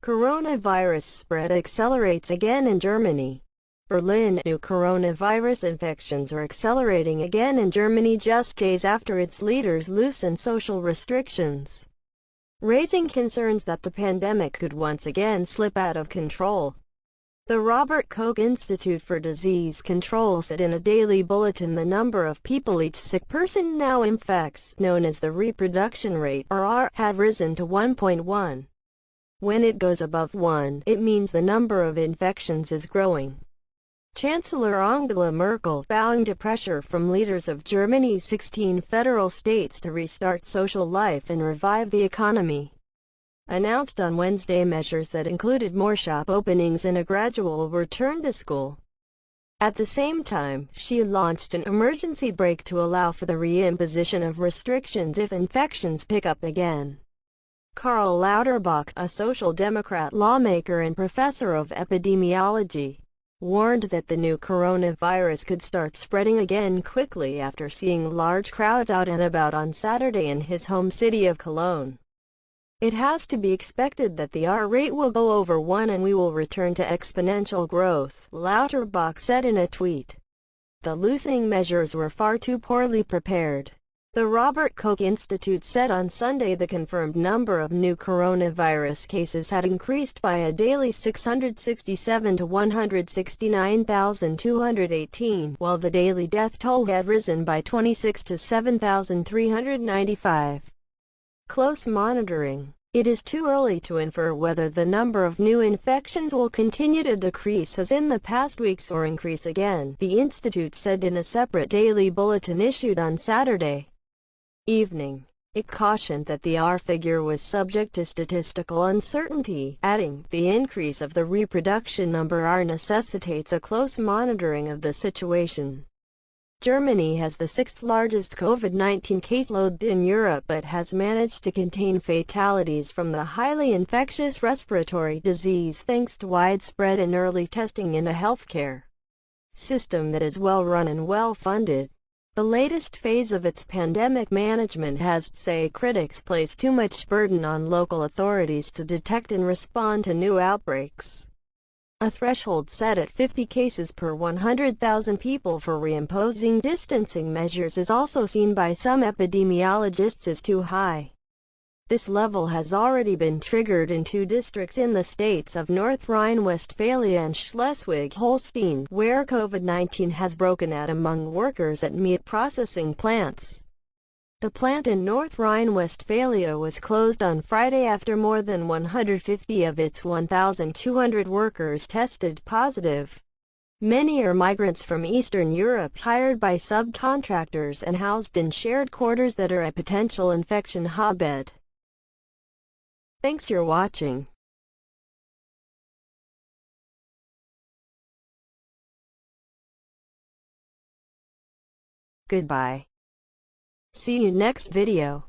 Coronavirus spread accelerates again in Germany. Berlin. New coronavirus infections are accelerating again in Germany just days after its leaders loosen social restrictions, raising concerns that the pandemic could once again slip out of control. The Robert Koch Institute for Disease Control said in a daily bulletin the number of people each sick person now infects, known as the reproduction rate, or R, had risen to 1.1. When it goes above 1, it means the number of infections is growing. Chancellor Angela Merkel, bowing to pressure from leaders of Germany's 16 federal states to restart social life and revive the economy, announced on Wednesday measures that included more shop openings and a gradual return to school. At the same time, she launched an emergency brake to allow for the reimposition of restrictions if infections pick up again. Karl Lauterbach, a Social Democrat lawmaker and professor of epidemiology, warned that the new coronavirus could start spreading again quickly after seeing large crowds out and about on Saturday in his home city of Cologne. It has to be expected that the R rate will go over 1 and we will return to exponential growth, Lauterbach said in a tweet. The loosening measures were far too poorly prepared. The Robert Koch Institute said on Sunday the confirmed number of new coronavirus cases had increased by a daily 667 to 169,218, while the daily death toll had risen by 26 to 7,395. Close monitoring. It is too early to infer whether the number of new infections will continue to decrease as in the past weeks or increase again, the Institute said in a separate daily bulletin issued on Saturday evening. It cautioned that the R figure was subject to statistical uncertainty, adding, the increase of the reproduction number R necessitates a close monitoring of the situation. Germany has the sixth largest COVID-19 caseload in Europe but has managed to contain fatalities from the highly infectious respiratory disease thanks to widespread and early testing in a healthcare system that is well run and well funded. The latest phase of its pandemic management has, say critics, placed too much burden on local authorities to detect and respond to new outbreaks. A threshold set at 50 cases per 100,000 people for reimposing distancing measures is also seen by some epidemiologists as too high. This level has already been triggered in 2 districts in the states of North Rhine-Westphalia and Schleswig-Holstein, where COVID-19 has broken out among workers at meat processing plants. The plant in North Rhine-Westphalia was closed on Friday after more than 150 of its 1,200 workers tested positive. Many are migrants from Eastern Europe hired by subcontractors and housed in shared quarters that are a potential infection hotbed. Thanks for watching. Goodbye. See you next video.